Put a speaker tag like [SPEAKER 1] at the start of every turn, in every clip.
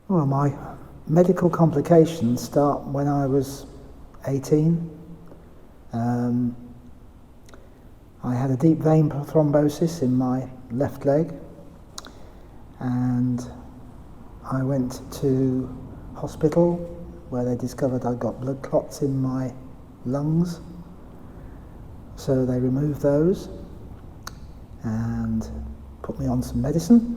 [SPEAKER 1] Well, my medical complications start when I was 18. I had a deep vein thrombosis in my left leg, and I went to hospital where they discovered I'd got blood clots in my lungs. So they removed those and put me on some medicine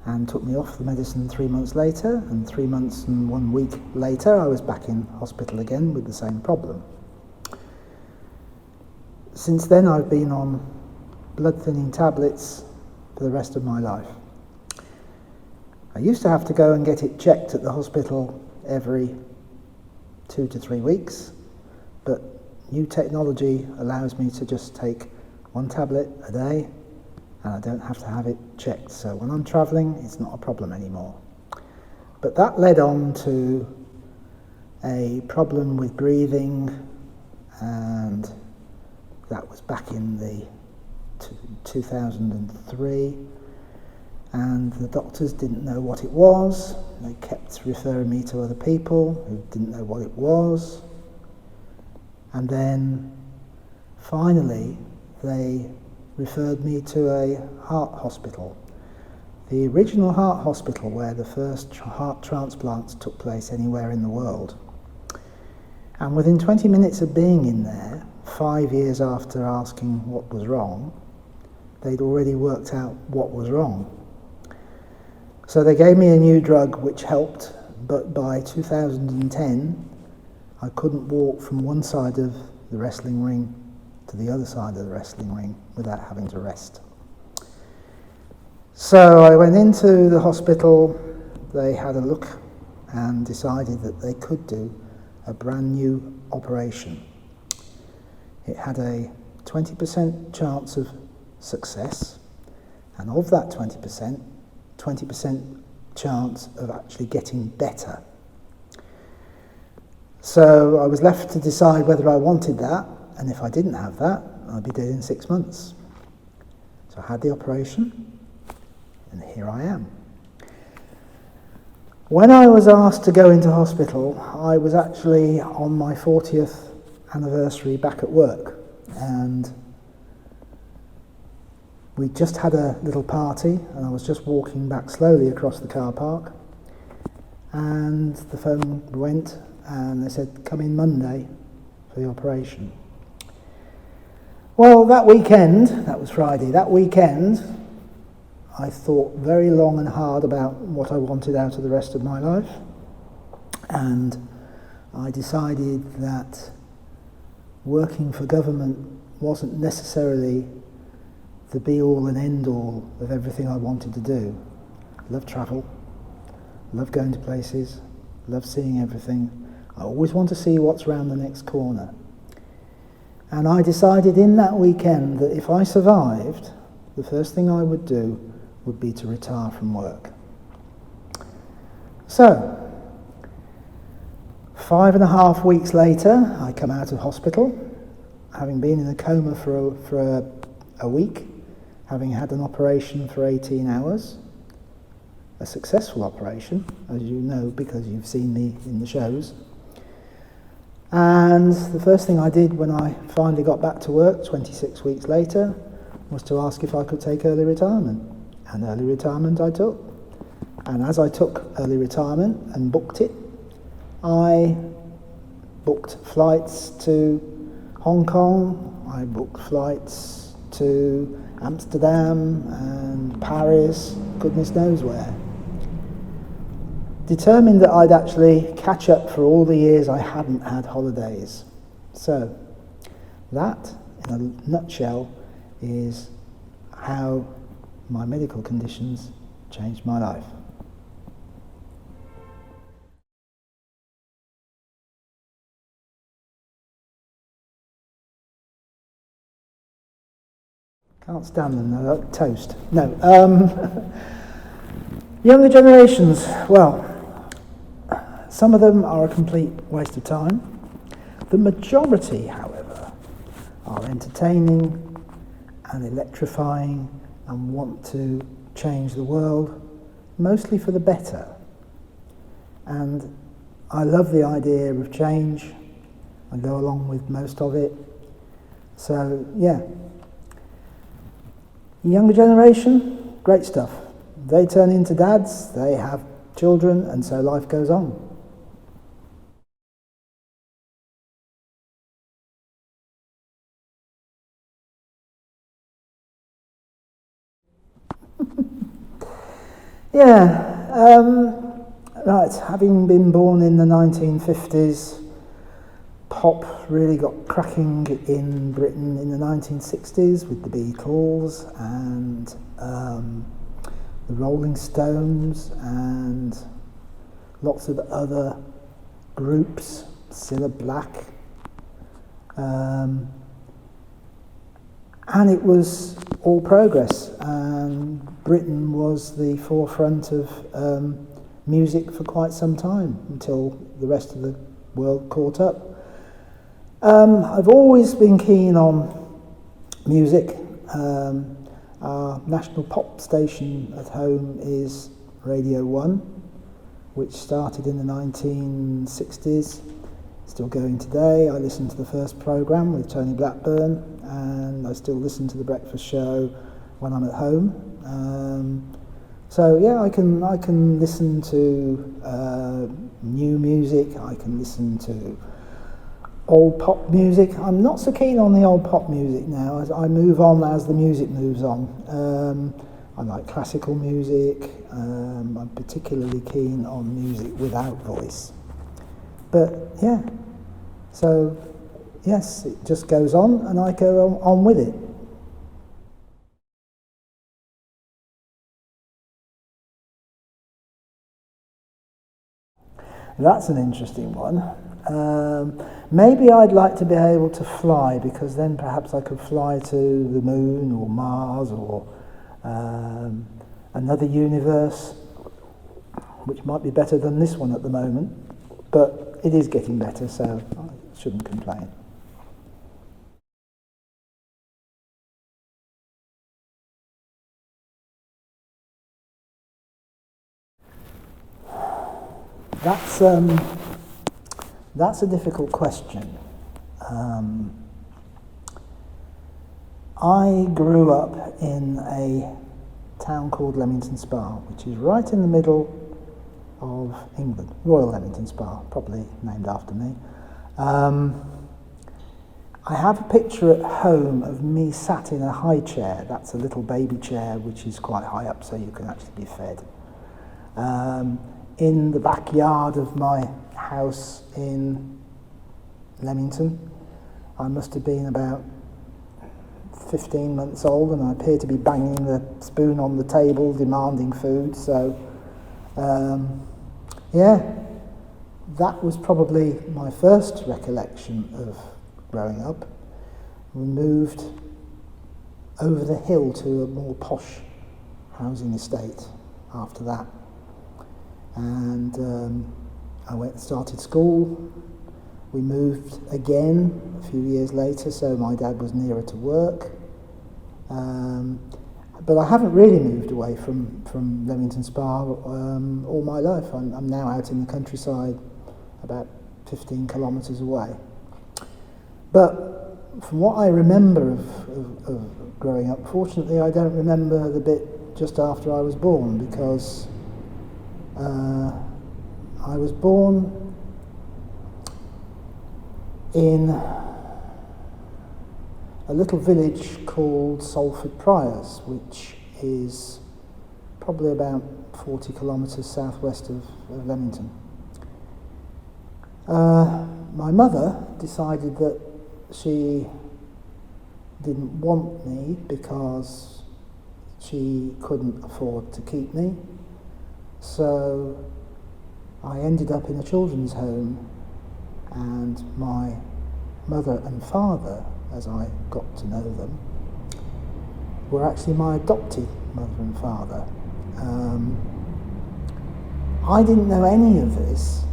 [SPEAKER 1] and took me off the medicine 3 months later, and 3 months and 1 week later I was back in hospital again with the same problem. Since then I've been on blood thinning tablets for the rest of my life. I used to have to go and get it checked at the hospital every 2 to 3 weeks, but new technology allows me to just take 1 tablet a day and I don't have to have it checked. So when I'm travelling, it's not a problem anymore. But that led on to a problem with breathing, and that was back in the 2003, and the doctors didn't know what it was. They kept referring me to other people who didn't know what it was. And then finally they referred me to a heart hospital, the original heart hospital where the first heart transplants took place anywhere in the world. And within 20 minutes of being in there, 5 years after asking what was wrong, they'd already worked out what was wrong. So they gave me a new drug which helped, but by 2010 I couldn't walk from one side of the wrestling ring to the other side of the wrestling ring without having to rest. So I went into the hospital, they had a look and decided that they could do a brand new operation. It had a 20% chance of success, and of that 20% chance of actually getting better. So I was left to decide whether I wanted that, and if I didn't have that, I'd be dead in 6 months. So I had the operation, and here I am. When I was asked to go into hospital, I was actually on my 40th anniversary back at work, and we just had a little party, and I was just walking back slowly across the car park, and the phone went and they said, come in Monday for the operation. Well, that weekend, that was Friday, that weekend I thought very long and hard about what I wanted out of the rest of my life, and I decided that working for government wasn't necessarily the be-all and end-all of everything I wanted to do. I love travel, love going to places, love seeing everything. I always want to see what's round the next corner. And I decided in that weekend that if I survived, the first thing I would do would be to retire from work. So, 5.5 weeks later, I come out of hospital, having been in a coma for a week, having had an operation for 18 hours, a successful operation, as you know because you've seen me in the shows. And the first thing I did when I finally got back to work 26 weeks later was to ask if I could take early retirement. And early retirement I took. And as I took early retirement and booked it, I booked flights to Hong Kong, I booked flights to Amsterdam and Paris, goodness knows where. Determined that I'd actually catch up for all the years I hadn't had holidays. So, that, in a nutshell, is how my medical conditions changed my life. Can't stand them, they're like toast. No. Younger generations, well, some of them are a complete waste of time. The majority, however, are entertaining and electrifying and want to change the world, mostly for the better. And I love the idea of change. I go along with most of it. So, yeah. Younger generation, great stuff. They turn into dads, they have children, and so life goes on. Right, having been born in the 1950s, pop really got cracking in Britain in the 1960s with the Beatles and the Rolling Stones and lots of other groups, Cilla Black. And it was all progress, and Britain was the forefront of music for quite some time until the rest of the world caught up. I've always been keen on music. Our national pop station at home is Radio 1, which started in the 1960s. Still going today. I listen to the first programme with Tony Blackburn, and I still listen to the breakfast show when I'm at home. So yeah, I can listen to new music. I can listen to old pop music. I'm not so keen on the old pop music now. As I move on as the music moves on. I like classical music. I'm particularly keen on music without voice. But yeah, so yes, it just goes on and I go on with it. That's an interesting one. Maybe I'd like to be able to fly, because then perhaps I could fly to the moon or Mars or another universe, which might be better than this one at the moment. But it is getting better, so I shouldn't complain. That's a difficult question. I grew up in a town called Leamington Spa, which is right in the middle of England. Royal Leamington Spa, probably named after me. I have a picture at home of me sat in a high chair. That's a little baby chair which is quite high up, so you can actually be fed. In the backyard of my house in Leamington. I must have been about 15 months old, and I appeared to be banging the spoon on the table, demanding food. So, that was probably my first recollection of growing up. We moved over the hill to a more posh housing estate after that. And I started school. We moved again a few years later, so my dad was nearer to work. But I haven't really moved away from Leamington Spa all my life. I'm now out in the countryside, about 15 kilometres away. But from what I remember of growing up, fortunately I don't remember the bit just after I was born, because I was born in a little village called Salford Priors, which is probably about 40 kilometres southwest of Leamington. My mother decided that she didn't want me because she couldn't afford to keep me. So I ended up in a children's home, and my mother and father, as I got to know them, were actually my adopted mother and father. I didn't know any of this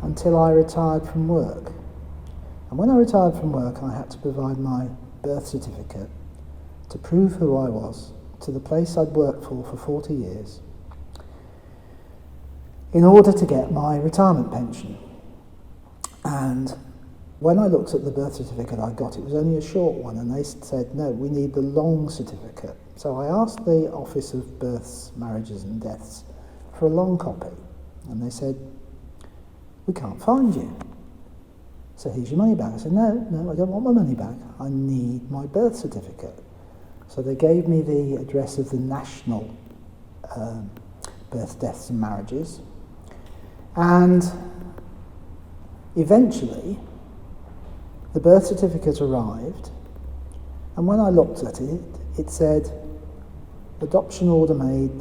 [SPEAKER 1] until I retired from work. And when I retired from work, I had to provide my birth certificate to prove who I was to the place I'd worked for 40 years. in order to get my retirement pension. And when I looked at the birth certificate I got, it was only a short one, and they said, no, we need the long certificate. So I asked the Office of Births, Marriages and Deaths for a long copy, and they said, we can't find you. So here's your money back. I said, no, I don't want my money back. I need my birth certificate. So they gave me the address of the National Birth, Deaths and Marriages. And eventually, the birth certificate arrived, and when I looked at it, it said, adoption order made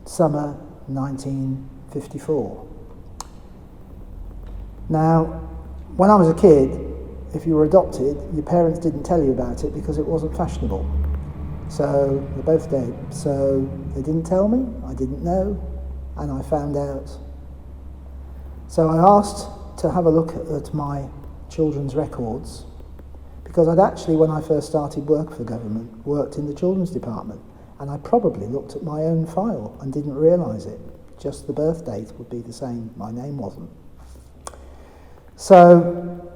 [SPEAKER 1] summer 1954. Now, when I was a kid, if you were adopted, your parents didn't tell you about it because it wasn't fashionable. So they're both dead. So they didn't tell me, I didn't know, and I found out. So I asked to have a look at my children's records, because I'd actually, when I first started work for government, worked in the children's department, and I probably looked at my own file and didn't realise it. Just the birth date would be the same, my name wasn't. So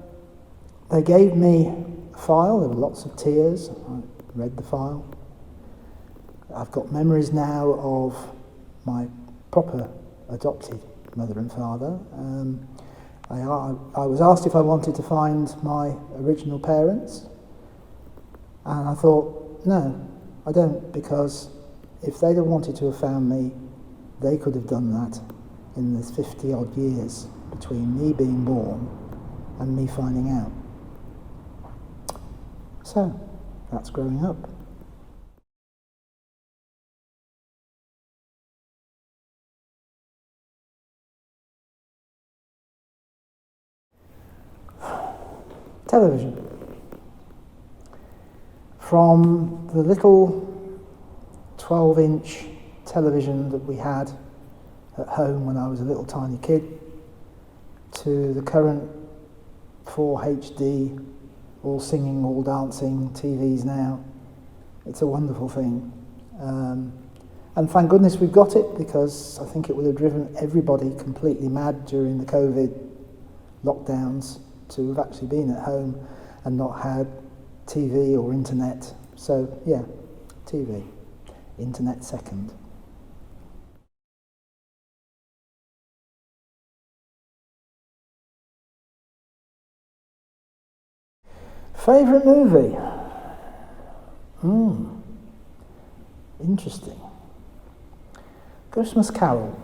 [SPEAKER 1] they gave me a file, there were lots of tears, I read the file. I've got memories now of my proper adopted mother and father. I was asked if I wanted to find my original parents, and I thought, no, I don't, because if they'd have wanted to have found me, they could have done that in the 50 odd years between me being born and me finding out. So, that's growing up. Television. From the little 12-inch television that we had at home when I was a little tiny kid, to the current 4 HD, all singing, all dancing TVs now. It's a wonderful thing. And thank goodness we've got it, because I think it would have driven everybody completely mad during the COVID lockdowns to have actually been at home and not had TV or internet. So yeah, TV. Internet second. Favourite movie? Interesting. Christmas Carol.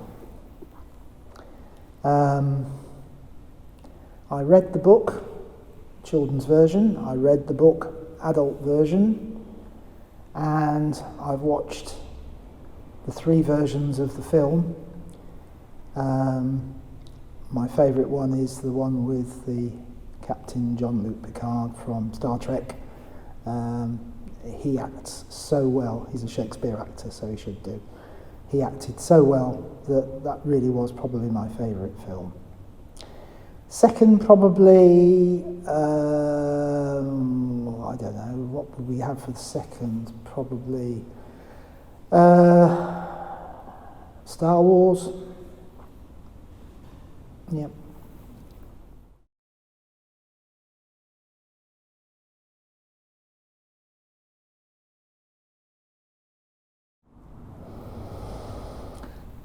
[SPEAKER 1] I read the book, children's version. I read the book, adult version. And I've watched the 3 versions of the film. My favourite one is the one with the Captain Jean-Luc Picard from Star Trek. He acts so well. He's a Shakespeare actor, so he should do. He acted so well that really was probably my favourite film. Second, probably, I don't know, what would we have for the second? Probably Star Wars. Yep.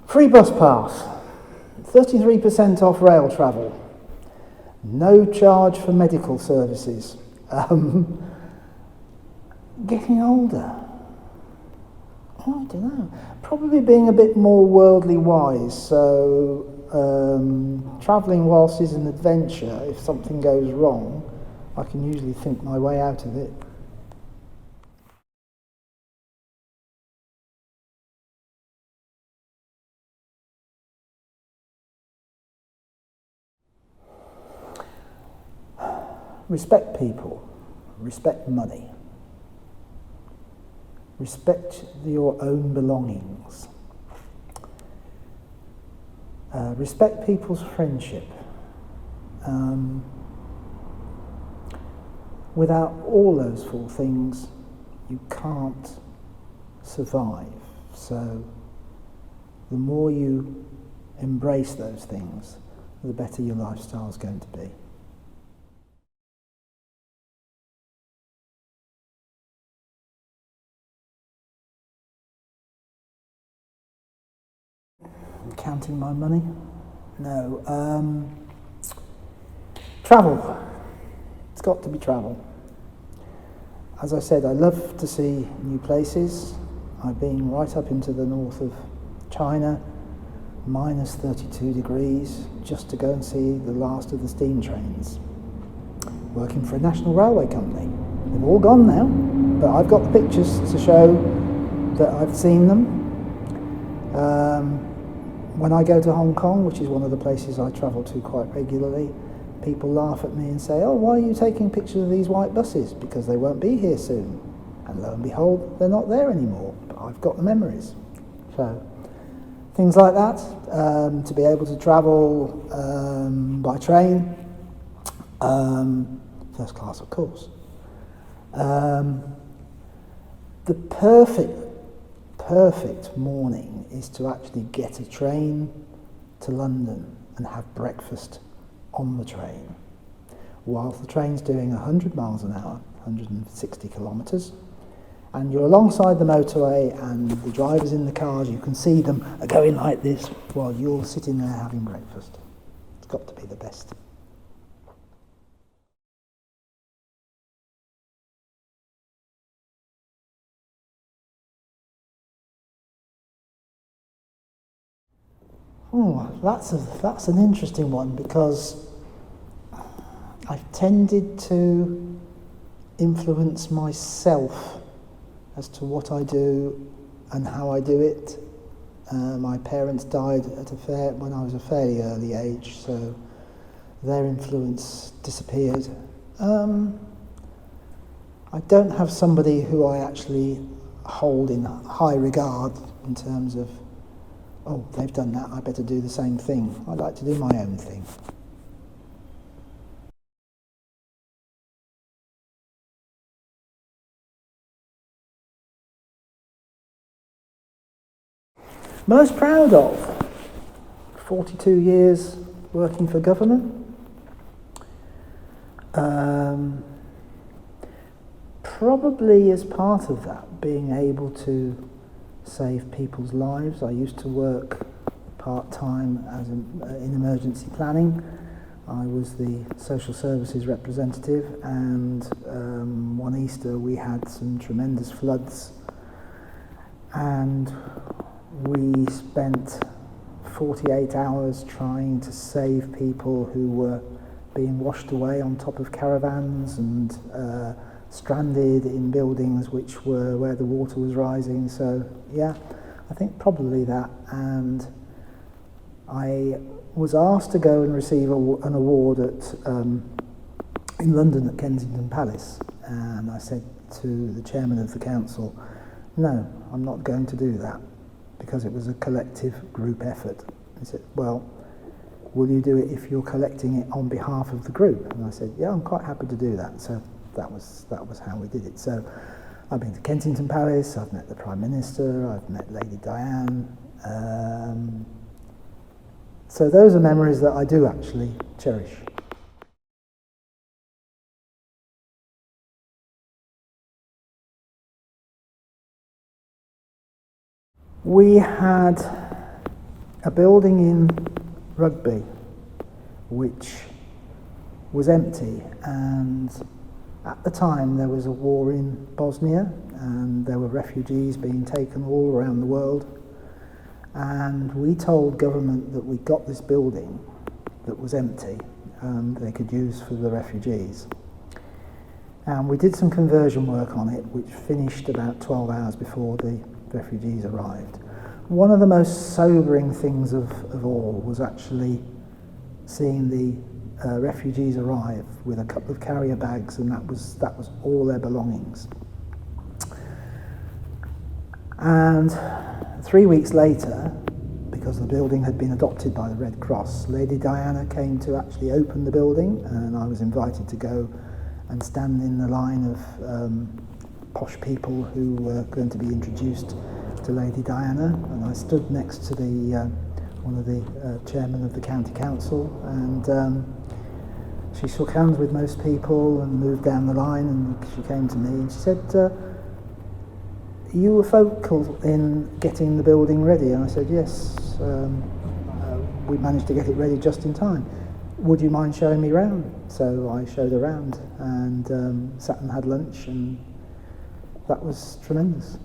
[SPEAKER 1] Free bus pass, 33% off rail travel, no charge for medical services. Getting older, I don't know, probably being a bit more worldly wise, so travelling whilst is an adventure. If something goes wrong, I can usually think my way out of it. Respect people, respect money, respect your own belongings, respect people's friendship. Without all those 4 things, you can't survive. So the more you embrace those things, the better your lifestyle is going to be. I'm counting my money? No. Travel. It's got to be travel. As I said, I love to see new places. I've been right up into the north of China, minus 32 degrees, just to go and see the last of the steam trains. Working for a national railway company. They've all gone now, but I've got the pictures to show that I've seen them. When I go to Hong Kong, which is one of the places I travel to quite regularly, people laugh at me and say, "Oh, why are you taking pictures of these white buses? Because they won't be here soon." And lo and behold, they're not there anymore, but I've got the memories. So, things like that, to be able to travel by train, first class of course. The perfect morning is to actually get a train to London and have breakfast on the train. Whilst the train's doing 100 miles an hour, 160 kilometres, and you're alongside the motorway and the drivers in the cars, you can see them are going like this while you're sitting there having breakfast. It's got to be the best. Oh, that's an interesting one, because I've tended to influence myself as to what I do and how I do it. My parents died when I was a fairly early age, so their influence disappeared. I don't have somebody who I actually hold in high regard in terms of, oh, they've done that, I better do the same thing. I like to do my own thing. Most proud of? 42 years working for government. Probably as part of that, being able to save people's lives. I used to work part-time in emergency planning. I was the social services representative, and one Easter we had some tremendous floods, and we spent 48 hours trying to save people who were being washed away on top of caravans and stranded in buildings which were where the water was rising. So yeah, I think probably that. And I was asked to go and receive an award in London at Kensington Palace, and I said to the chairman of the council, no, I'm not going to do that, because it was a collective group effort. He said, well, will you do it if you're collecting it on behalf of the group? And I said, yeah, I'm quite happy to do that. So that was how we did it. So I've been to Kensington Palace, I've met the Prime Minister, I've met Lady Diane. So those are memories that I do actually cherish. We had a building in Rugby which was empty, and at the time there was a war in Bosnia and there were refugees being taken all around the world, and we told government that we got this building that was empty and they could use for the refugees. And we did some conversion work on it, which finished about 12 hours before the refugees arrived. One of the most sobering things of all was actually seeing the refugees arrive with a couple of carrier bags, and that was all their belongings. And 3 weeks later, because the building had been adopted by the Red Cross, Lady Diana came to actually open the building, and I was invited to go and stand in the line of posh people who were going to be introduced after Lady Diana, and I stood next to the one of the chairmen of the county council, and she shook hands with most people and moved down the line, and she came to me and she said, you were focal in getting the building ready, and I said yes, we managed to get it ready just in time. Would you mind showing me around? So I showed her around and sat and had lunch, and that was tremendous.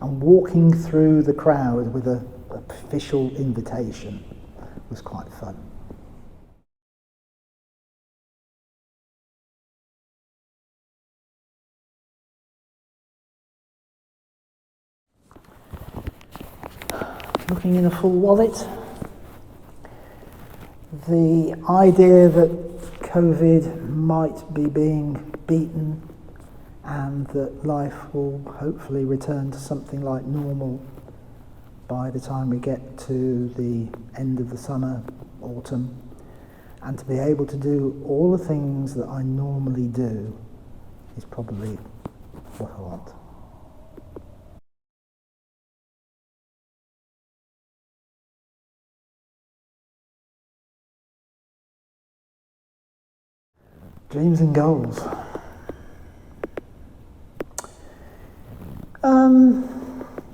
[SPEAKER 1] And walking through the crowd with an official invitation was quite fun. Looking in a full wallet, the idea that COVID might be being beaten and that life will hopefully return to something like normal by the time we get to the end of the summer, autumn, and to be able to do all the things that I normally do is probably what I want. Dreams and goals.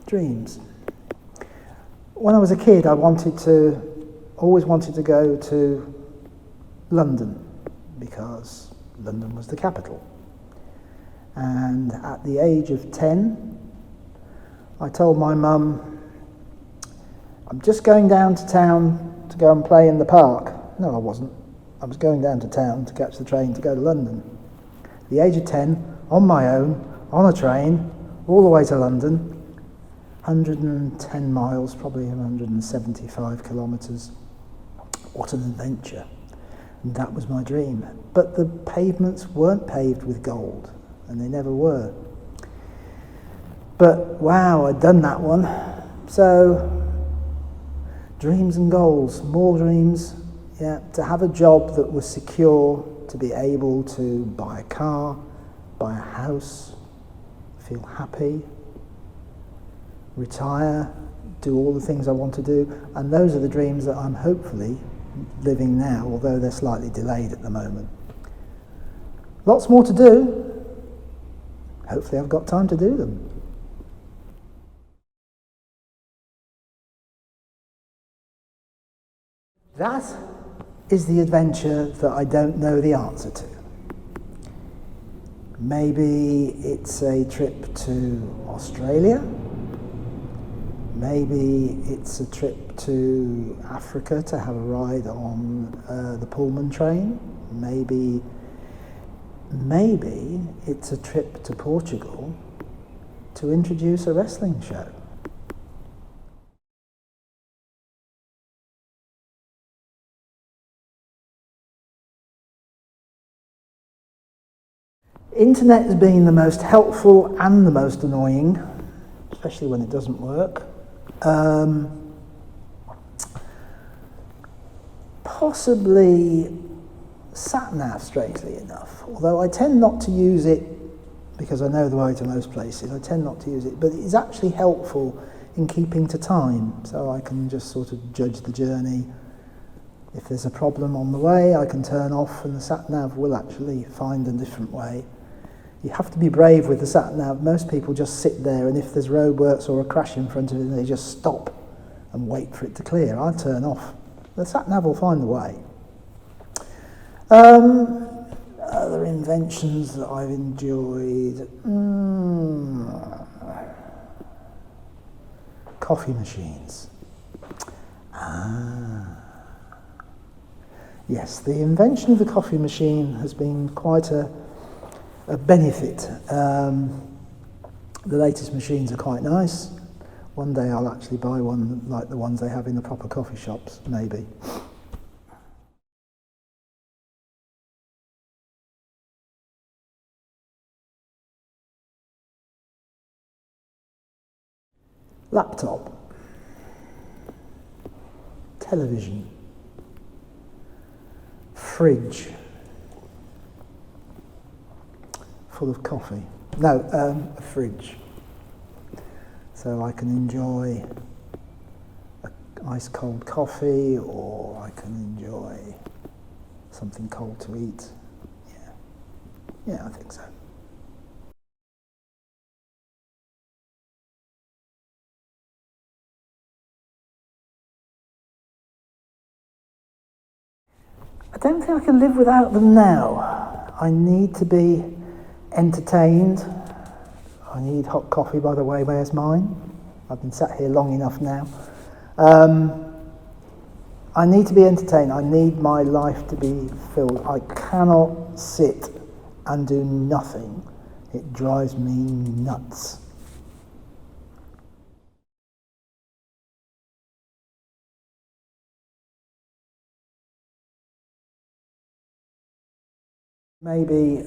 [SPEAKER 1] Dreams. When I was a kid, I always wanted to go to London because London was the capital. And at the age of 10, I told my mum, I'm just going down to town to go and play in the park. No, I wasn't. I was going down to town to catch the train to go to London. At the age of 10, on my own, on a train, all the way to London, 110 miles, probably 175 kilometres. What an adventure. And that was my dream. But the pavements weren't paved with gold, and they never were. But wow, I'd done that one. So, dreams and goals, more dreams. Yeah, to have a job that was secure, to be able to buy a car, buy a house, feel happy, retire, do all the things I want to do, and those are the dreams that I'm hopefully living now, although they're slightly delayed at the moment. Lots more to do. Hopefully I've got time to do them. That is the adventure that I don't know the answer to. Maybe it's a trip to Australia. Maybe it's a trip to Africa to have a ride on the Pullman train. Maybe it's a trip to Portugal to introduce a wrestling show. Internet has been the most helpful and the most annoying, especially when it doesn't work. Possibly sat-nav, strangely enough, although I tend not to use it because I know the way to most places. I tend not to use it, but it is actually helpful in keeping to time, so I can just sort of judge the journey. If there's a problem on the way, I can turn off and the sat-nav will actually find a different way. You have to be brave with the sat-nav. Most people just sit there, and if there's roadworks or a crash in front of it, they just stop and wait for it to clear. I turn off. The sat-nav will find the way. Other inventions that I've enjoyed. Coffee machines. Yes, the invention of the coffee machine has been quite a benefit. The latest machines are quite nice. One day I'll actually buy one like the ones they have in the proper coffee shops, maybe. Laptop. Television. Fridge. Full of coffee. No, a fridge. So I can enjoy an ice cold coffee, or I can enjoy something cold to eat. Yeah, I think so. I don't think I can live without them now. I need to be entertained. I need hot coffee, by the way. Where's mine? I've been sat here long enough now. I need to be entertained. I need my life to be filled. I cannot sit and do nothing. It drives me nuts. Maybe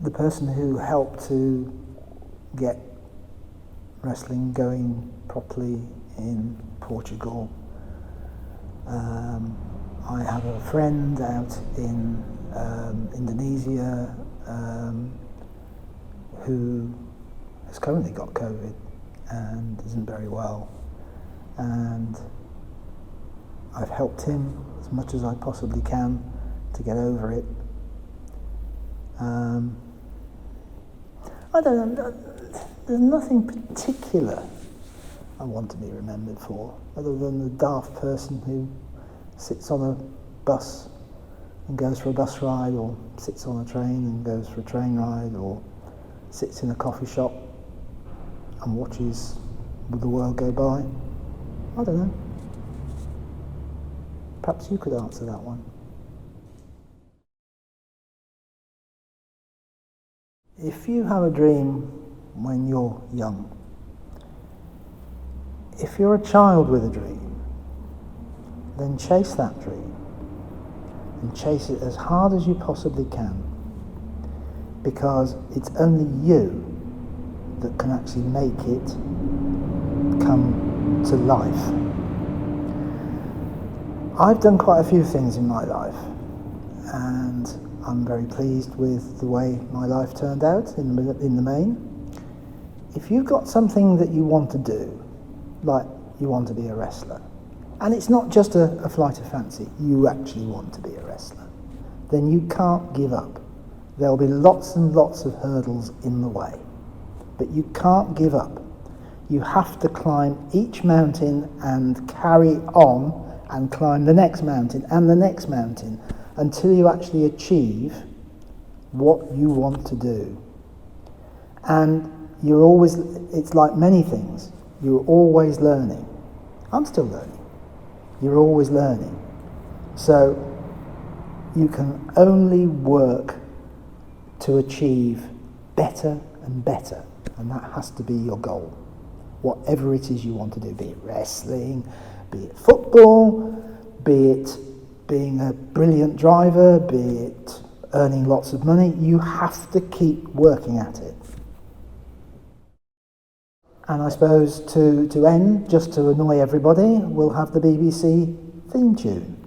[SPEAKER 1] the person who helped to get wrestling going properly in Portugal. I have a friend out in Indonesia who has currently got COVID and isn't very well, and I've helped him as much as I possibly can to get over it. I don't know, there's nothing particular I want to be remembered for, other than the daft person who sits on a bus and goes for a bus ride, or sits on a train and goes for a train ride, or sits in a coffee shop and watches the world go by. I don't know. Perhaps you could answer that one. If you have a dream when you're young, if you're a child with a dream, then chase that dream and chase it as hard as you possibly can, because it's only you that can actually make it come to life. I've done quite a few things in my life, and I'm very pleased with the way my life turned out in the main. If you've got something that you want to do, like you want to be a wrestler, and it's not just a flight of fancy, you actually want to be a wrestler, then you can't give up. There'll be lots and lots of hurdles in the way, but you can't give up. You have to climb each mountain and carry on and climb the next mountain and the next mountain until you actually achieve what you want to do. And you're always, it's like many things, you're always learning. I'm still learning. You're always learning. So you can only work to achieve better and better, and that has to be your goal. Whatever it is you want to do, be it wrestling, be it football, be it being a brilliant driver, be it earning lots of money, you have to keep working at it. And I suppose to end, just to annoy everybody, we'll have the BBC theme tune.